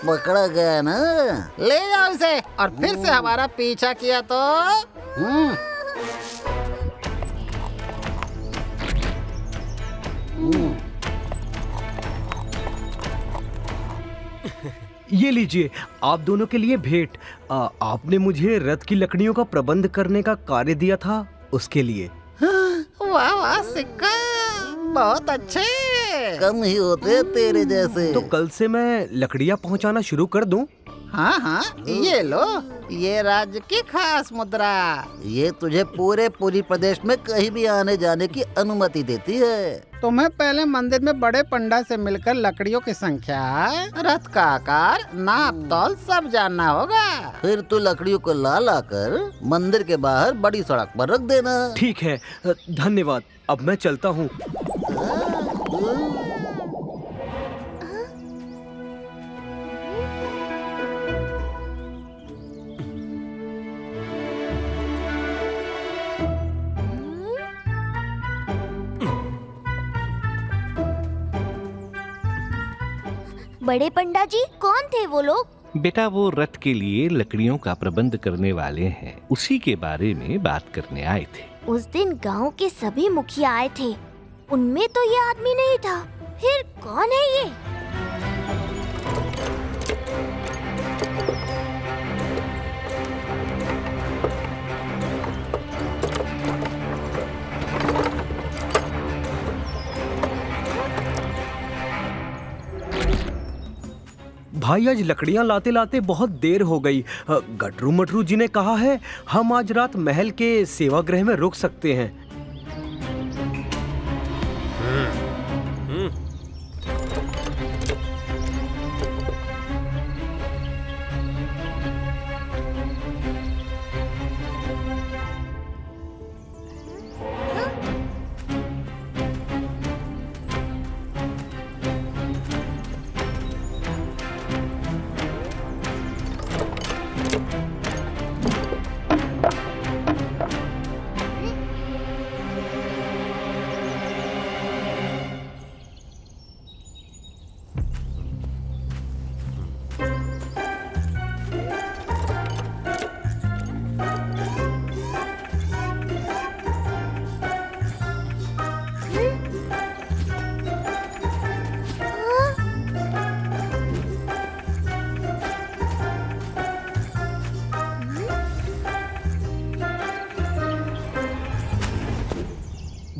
पकड़ा गया ना। ले जाओ इसे और फिर से हमारा पीछा किया तो ये लीजिए, आप दोनों के लिए भेंट। आपने मुझे रथ की लकड़ियों का प्रबंध करने का कार्य दिया था, उसके लिए। वाह वाह सिक्का, बहुत अच्छे। कम ही होते तेरे जैसे। तो कल से मैं लकड़ियाँ पहुँचाना शुरू कर दूं? हाँ हाँ, ये लो, ये राज्य की खास मुद्रा। ये तुझे पूरी प्रदेश में कहीं भी आने जाने की अनुमति देती है। तुम्हें पहले मंदिर में बड़े पंडा से मिलकर लकड़ियों की संख्या, रथ का आकार, नाप तौल सब जानना होगा। फिर तू लकड़ियों को ला कर मंदिर के बाहर बड़ी सड़क पर रख देना। ठीक है, धन्यवाद। अब मैं चलता हूँ। बड़े पंडा जी, कौन थे वो लोग? बेटा, वो रथ के लिए लकड़ियों का प्रबंध करने वाले हैं, उसी के बारे में बात करने आए थे। उस दिन गांव के सभी मुखिया आए थे, उनमें तो ये आदमी नहीं था। फिर कौन है ये? भाई, आज लकड़ियाँ लाते लाते बहुत देर हो गई। गटरू मटरू जी ने कहा है हम आज रात महल के सेवागृह में रुक सकते हैं।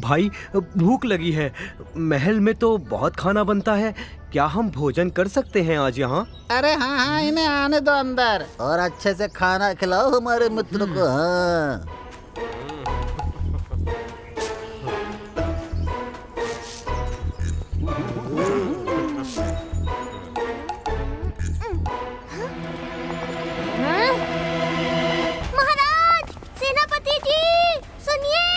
भाई, भूख लगी है। महल में तो बहुत खाना बनता है, क्या हम भोजन कर सकते हैं आज यहाँ? अरे हाँ हाँ, इन्हें आने दो अंदर और अच्छे से खाना खिलाओ हमारे मित्र को। हाँ। महाराज, सेनापति जी, सुनिए।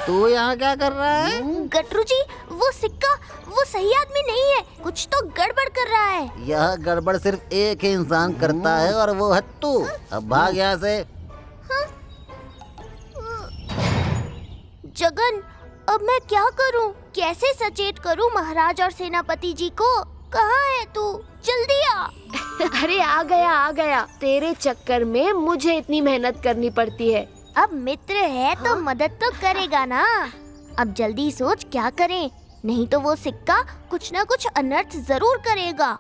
तू यहाँ क्या कर रहा है? गटरू जी, वो सिक्का वो सही आदमी नहीं है, कुछ तो गड़बड़ कर रहा है। यह गड़बड़ सिर्फ एक ही इंसान करता है और वो है तू। अब भाग यहाँ से। जगन, अब मैं क्या करूं? कैसे सचेत करूं महाराज और सेनापति जी को? कहाँ है तू? जल्दी आ। अरे आ गया। तेरे चक्कर में मुझे इतनी मेहनत करनी पड़ती है। अब मित्र है तो मदद तो करेगा ना। अब जल्दी सोच क्या करें, नहीं तो वो सिक्का कुछ ना कुछ अनर्थ जरूर करेगा।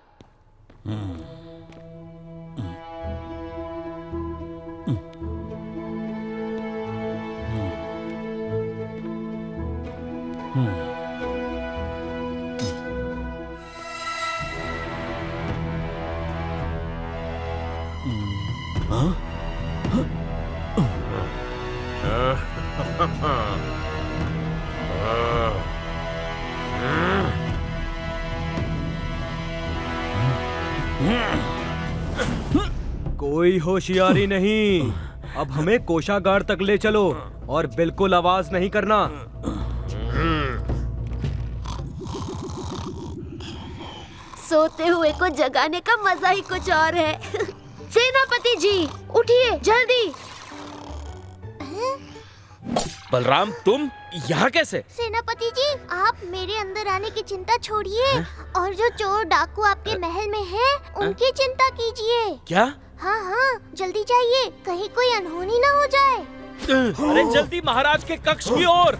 कोई होशियारी नहीं। अब हमें कोषागार तक ले चलो और बिल्कुल आवाज नहीं करना। सोते हुए को जगाने का मजा ही कुछ और है। सेनापति जी, उठिए जल्दी। बलराम तुम यहाँ कैसे? सेनापति जी, आप मेरे अंदर आने की चिंता छोड़िए और जो चोर डाकू आपके महल में हैं, उनकी चिंता कीजिए। क्या? हाँ हाँ, जल्दी जाइए, कहीं कोई अनहोनी ना हो जाए। अरे जल्दी महाराज के कक्ष की ओर।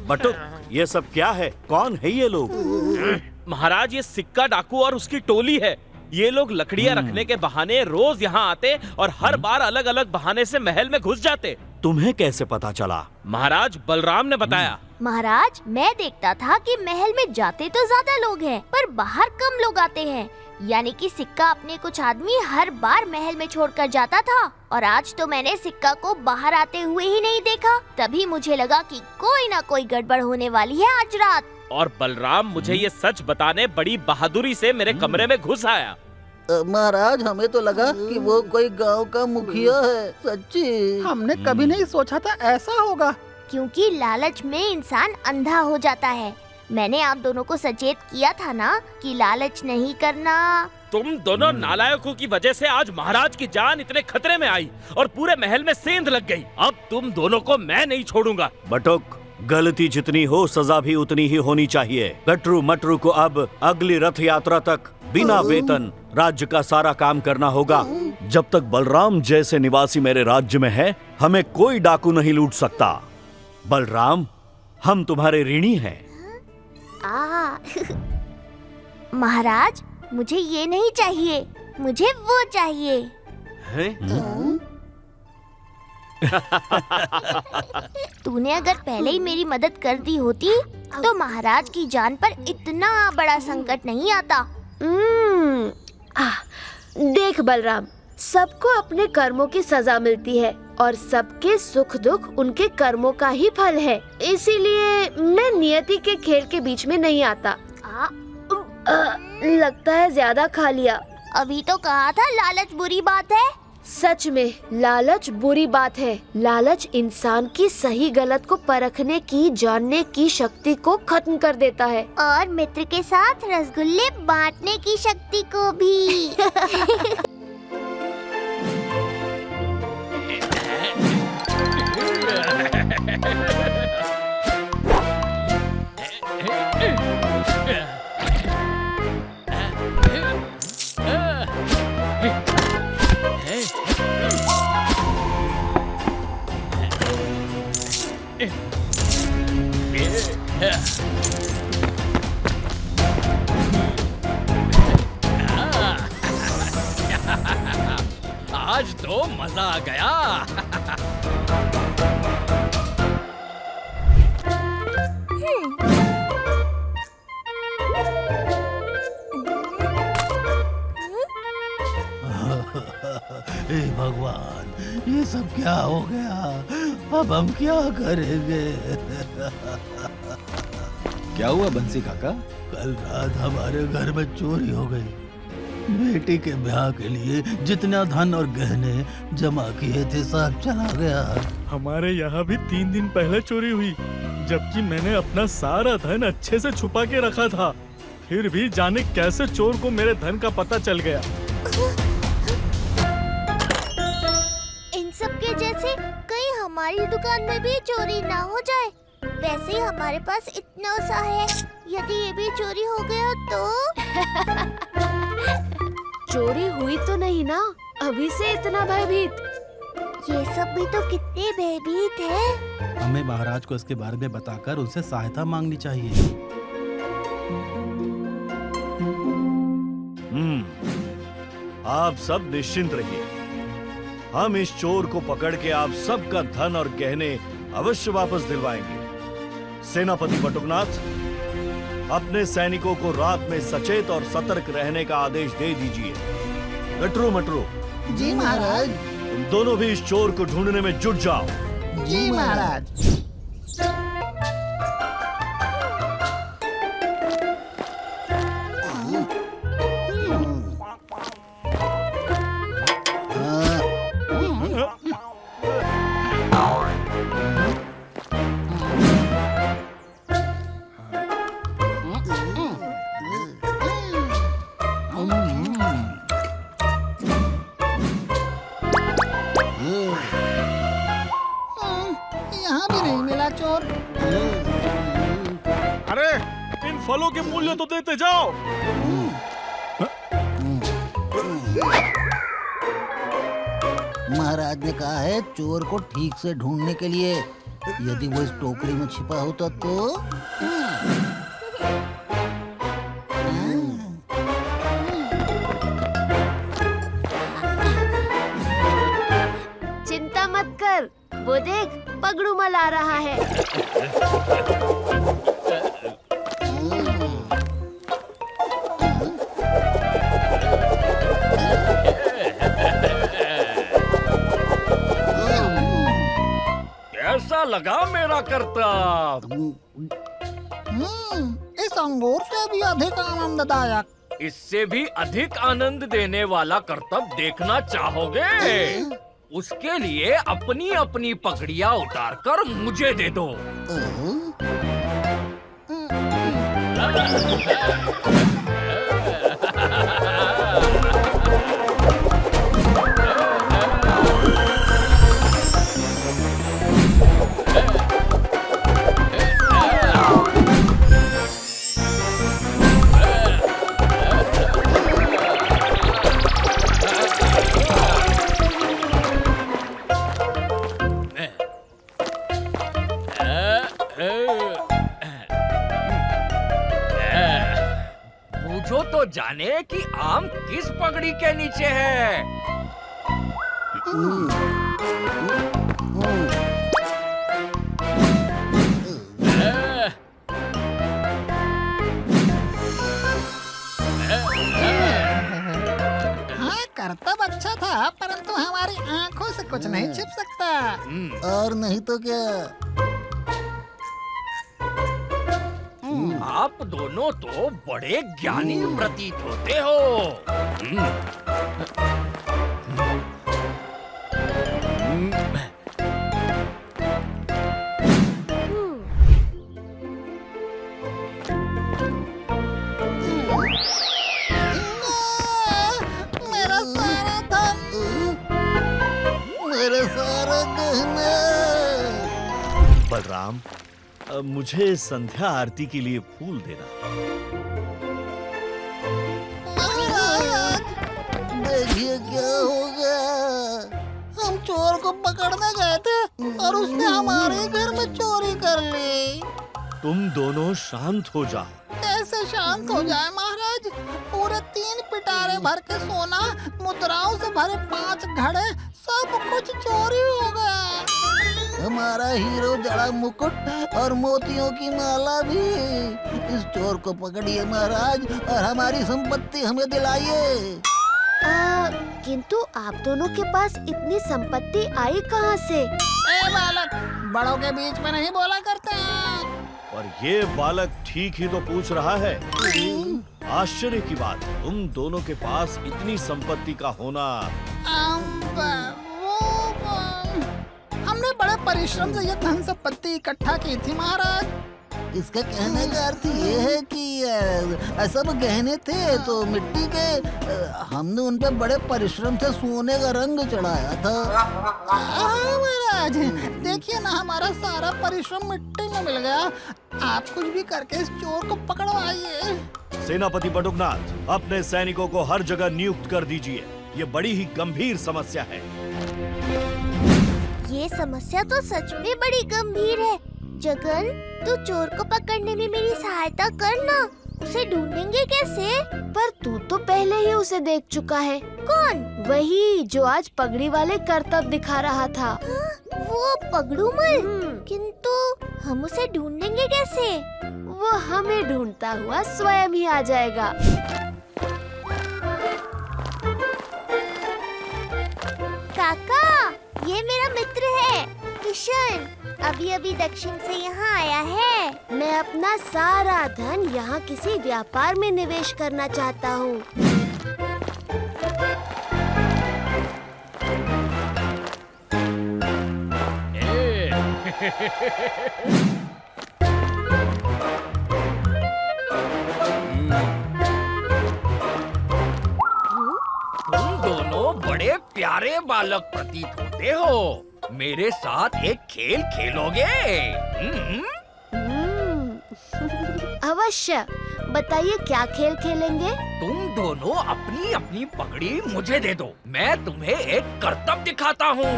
बटुक, ये सब क्या है? कौन है ये लोग? महाराज ये सिक्का डाकू और उसकी टोली है। ये लोग लकड़ियाँ रखने के बहाने रोज यहाँ आते और हर बार अलग अलग बहाने से महल में घुस जाते। तुम्हें कैसे पता चला? महाराज बलराम ने बताया। महाराज, मैं देखता था कि महल में जाते तो ज्यादा लोग हैं, पर बाहर कम लोग आते हैं। यानी कि सिक्का अपने कुछ आदमी हर बार महल में छोड़कर जाता था, और आज तो मैंने सिक्का को बाहर आते हुए ही नहीं देखा। तभी मुझे लगा कि कोई ना कोई गड़बड़ होने वाली है आज रात। और बलराम मुझे ये सच बताने बड़ी बहादुरी से मेरे कमरे में घुस आया। महाराज, हमें तो लगा कि वो कोई गांव का मुखिया है। सच्ची हमने कभी नहीं सोचा था ऐसा होगा। क्योंकि लालच में इंसान अंधा हो जाता है। मैंने आप दोनों को सचेत किया था ना कि लालच नहीं करना। तुम दोनों नालायकों की वजह से आज महाराज की जान इतने खतरे में आई और पूरे महल में सेंध लग गई। अब तुम दोनों को मैं नहीं छोड़ूंगा। बटुक, गलती जितनी हो सजा भी उतनी ही होनी चाहिए। गटरू मटरू को अब अगली रथ यात्रा तक बिना वेतन राज्य का सारा काम करना होगा। जब तक बलराम जैसे निवासी मेरे राज्य में है, हमें कोई डाकू नहीं लूट सकता। बलराम, हम तुम्हारे ऋणी हैं। महाराज, मुझे ये नहीं चाहिए, मुझे वो चाहिए। तूने अगर पहले ही मेरी मदद कर दी होती तो महाराज की जान पर इतना बड़ा संकट नहीं आता। देख बलराम, सबको अपने कर्मों की सजा मिलती है और सबके सुख दुख उनके कर्मों का ही फल है। इसीलिए मैं नियति के खेल के बीच में नहीं आता। लगता है ज्यादा खा लिया। अभी तो कहा था लालच बुरी बात है। सच में लालच बुरी बात है। लालच इंसान की सही गलत को परखने की, जानने की शक्ति को खत्म कर देता है, और मित्र के साथ रसगुल्ले बांटने की शक्ति को भी। आज तो मजा आ गया। हे भगवान, ये सब क्या हो गया? अब हम क्या करेंगे? क्या हुआ बंसी काका? कल रात हमारे घर में चोरी हो गई। बेटी के ब्याह के लिए जितना धन और गहने जमा किए थे सब चला गया। हमारे यहाँ भी 3 दिन पहले चोरी हुई, जबकि मैंने अपना सारा धन अच्छे से छुपा के रखा था। फिर भी जाने कैसे चोर को मेरे धन का पता चल गया। इन सब के जैसे कहीं हमारी दुकान में भी चोरी ना हो जाए। वैसे ही हमारे पास इतना सा है, यदि ये भी चोरी हो गया तो। चोरी हुई तो नहीं ना, अभी से इतना भयभीत। ये सब भी तो कितने भयभीत है। हमें महाराज को इसके बारे में बताकर उनसे सहायता मांगनी चाहिए। आप सब निश्चिंत रहिए। हम इस चोर को पकड़ के आप सबका धन और गहने अवश्य वापस दिलवाएंगे। सेनापति बटुकनाथ, अपने सैनिकों को रात में सचेत और सतर्क रहने का आदेश दे दीजिए। गटरू मटरू, जी महाराज। तुम दोनों भी इस चोर को ढूंढने में जुट जाओ। जी महाराज। यहाँ भी नहीं मिला चोर। अरे इन फलों के मूल्य तो देते जाओ। महाराज ने कहा है चोर को ठीक से ढूंढने के लिए। यदि वो इस टोकरी में छिपा होता तो। चिंता मत कर, वो देख पगड़ूमल आ रहा है। कैसा लगा मेरा करतब? इस अंगूर से भी अधिक आनंददायक। इससे भी अधिक आनंद देने वाला करतब देखना चाहोगे? उसके लिए अपनी अपनी पगड़ियाँ उतारकर मुझे दे दो। पूछो तो जाने कि आम किस पगड़ी के नीचे है। हाँ, करतब अच्छा था, परंतु हमारी आंखों से कुछ नहीं छिप सकता। और नहीं तो क्या। आप दोनों तो बड़े ज्ञानी प्रतीत होते हो। मेरा सारा धन, मेरे सारा गहना। बलराम, मुझे संध्या आरती के लिए फूल देना। महाराज, देखिए क्या हो गया। हम चोर को पकड़ने गए थे और उसने हमारे घर में चोरी कर ली। तुम दोनों शांत हो जाओ। कैसे शांत हो जाए महाराज? पूरे 3 पिटारे भर के सोना, मुद्राओं से भरे 5 घड़े, सब कुछ चोरी हो गया। हमारा हीरो जड़ा मुकुट और मोतियों की माला भी। इस चोर को पकड़िए महाराज और हमारी संपत्ति हमें दिलाइए। किंतु आप दोनों के पास इतनी संपत्ति आई कहाँ से? ए बालक, बड़ों के बीच में नहीं बोला करते हैं। और ये बालक ठीक ही तो पूछ रहा है। आश्चर्य की बात, तुम दोनों के पास इतनी संपत्ति का होना। हमने बड़े परिश्रम से ये धन संपत्ति इकट्ठा की थी महाराज। इसका कहने का अर्थ ये है कि सब गहने थे तो मिट्टी के, हमने उन पे बड़े परिश्रम से सोने का रंग चढ़ाया था। महाराज, देखिए ना, हमारा सारा परिश्रम मिट्टी में मिल गया। आप कुछ भी करके इस चोर को पकड़वाइए। सेनापति बटुकनाथ, अपने सैनिकों को हर जगह नियुक्त कर दीजिए। ये बड़ी ही गंभीर समस्या है। ये समस्या तो सच में बड़ी गंभीर है। जगन, तू चोर को पकड़ने में मेरी सहायता करना। उसे ढूंढेंगे कैसे? पर तू तो पहले ही उसे देख चुका है। कौन? वही जो आज पगड़ी वाले करतब दिखा रहा था। वो पगड़ूमल। किंतु हम उसे ढूंढेंगे कैसे? वो हमें ढूंढता हुआ स्वयं ही आ जाएगा। काका, ये मेरा मित्र है किशन। अभी अभी दक्षिण से यहाँ आया है। मैं अपना सारा धन यहाँ किसी व्यापार में निवेश करना चाहता हूँ। तुम दोनों बड़े प्यारे बालक प्रतीत होते हो। मेरे साथ एक खेल खेलोगे? अवश्य, बताइए क्या खेल खेलेंगे? तुम दोनों अपनी अपनी पगड़ी मुझे दे दो। मैं तुम्हें एक करतब दिखाता हूँ।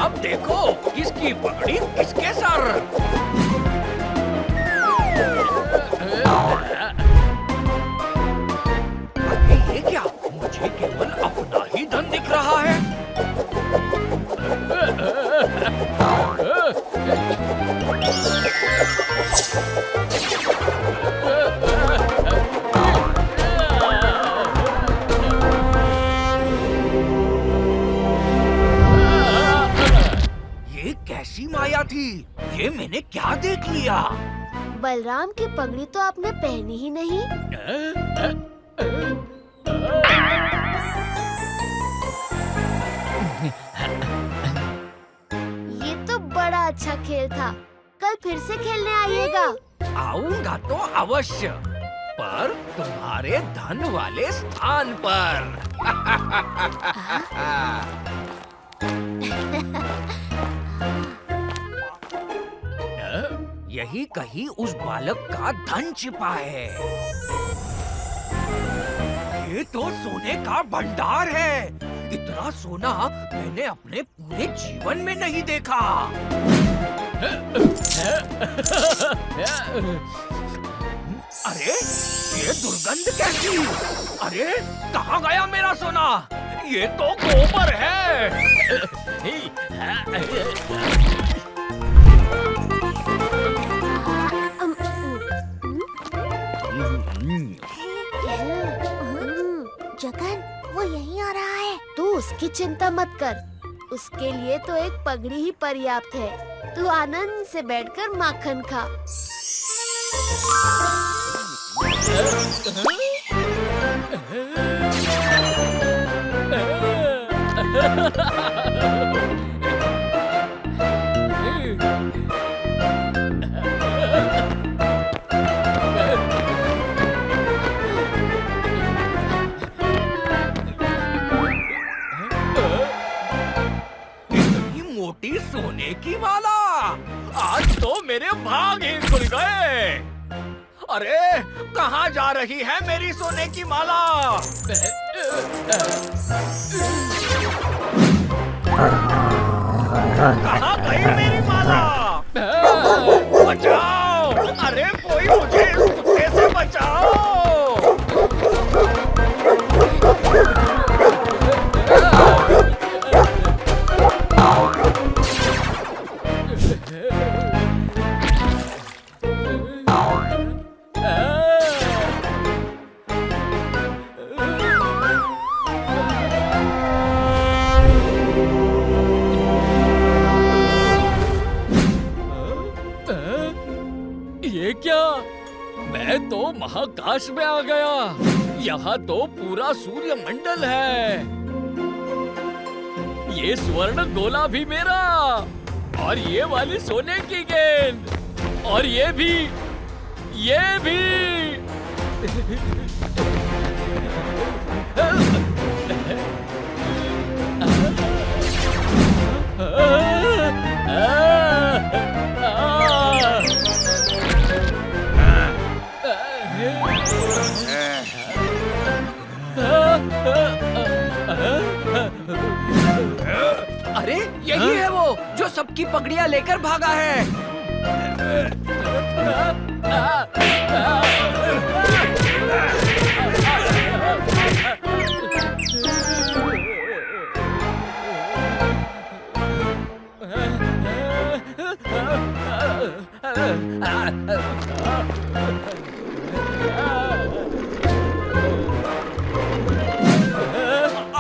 अब देखो किसकी पगड़ी किसके सर। ये क्या? मुझे केवल अपना ही धन दिख रहा है। ये कैसी माया थी? ये मैंने क्या देख लिया? बलराम की पगड़ी तो आपने पहनी ही नहीं। ये तो बड़ा अच्छा खेल था। कल फिर से खेलने आइएगा। आऊंगा तो अवश्य, पर तुम्हारे धन वाले स्थान पर। यही कहीं उस बालक का धन छिपा है। ये तो सोने का भंडार है। इतना सोना मैंने अपने पूरे जीवन में नहीं देखा। अरे ये दुर्गंध कैसी? अरे कहाँ गया मेरा सोना? ये तो गोबर है। जगन, वो यहीं आ रहा है। तू उसकी चिंता मत कर। उसके लिए तो एक पगड़ी ही पर्याप्त है। तू आनंद से बैठकर माखन खा। मोटी सोने की माला। आज तो मेरे भाग ही खुल गए। अरे कहाँ जा रही है मेरी सोने की माला? कहाँ गई मेरी माला? बचाओ! अरे कोई मुझे इस कुत्ते से बचाओ! ये क्या? मैं तो महाकाश में आ गया। यहाँ तो पूरा सूर्य मंडल है। ये स्वर्ण गोला भी मेरा, और ये वाली सोने की गेंद, और ये भी। अरे यही है वो जो सबकी पगड़ियां लेकर भागा है।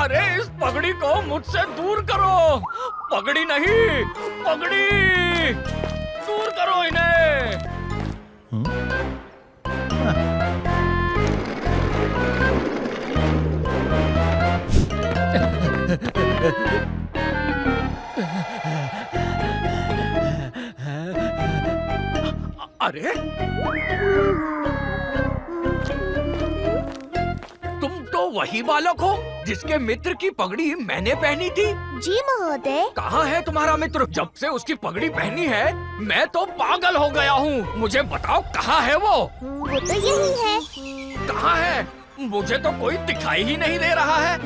अरे इस पगड़ी को मुझसे दूर करो। पगड़ी नहीं, पगड़ी दूर करो इन्हें। अरे तुम तो वही बालक हो जिसके मित्र की पगड़ी मैंने पहनी थी। जी महोदय। कहाँ है तुम्हारा मित्र? जब से उसकी पगड़ी पहनी है मैं तो पागल हो गया हूँ। मुझे बताओ कहाँ है वो? वो तो यही है। कहाँ है? मुझे तो कोई दिखाई ही नहीं दे रहा है।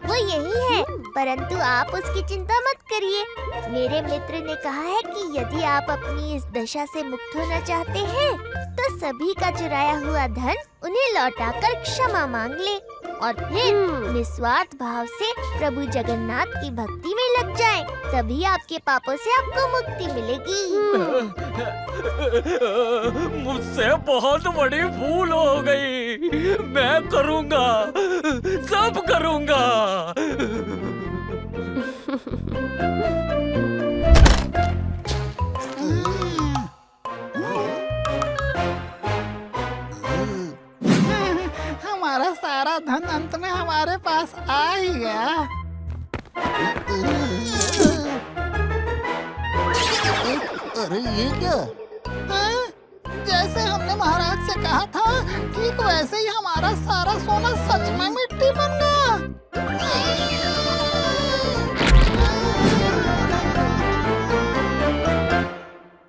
वो यही है, परंतु आप उसकी चिंता मत करिए। मेरे मित्र ने कहा है कि यदि आप अपनी इस दशा से मुक्त होना चाहते हैं, तो सभी का चुराया हुआ धन उन्हें लौटाकर क्षमा मांग ले और फिर निस्वार्थ भाव से प्रभु जगन्नाथ की भक्ति में लग जाएं। तभी आपके पापों से आपको मुक्ति मिलेगी। मुझसे बहुत बड़ी भूल हो गई। मैं करूँगा, सब करूँगा। हमारा सारा धन अंत में हमारे पास आ ही गया। अरे ये क्या? हाँ? जैसे हमने महाराज से कहा था, ठीक वैसे ही हमारा सारा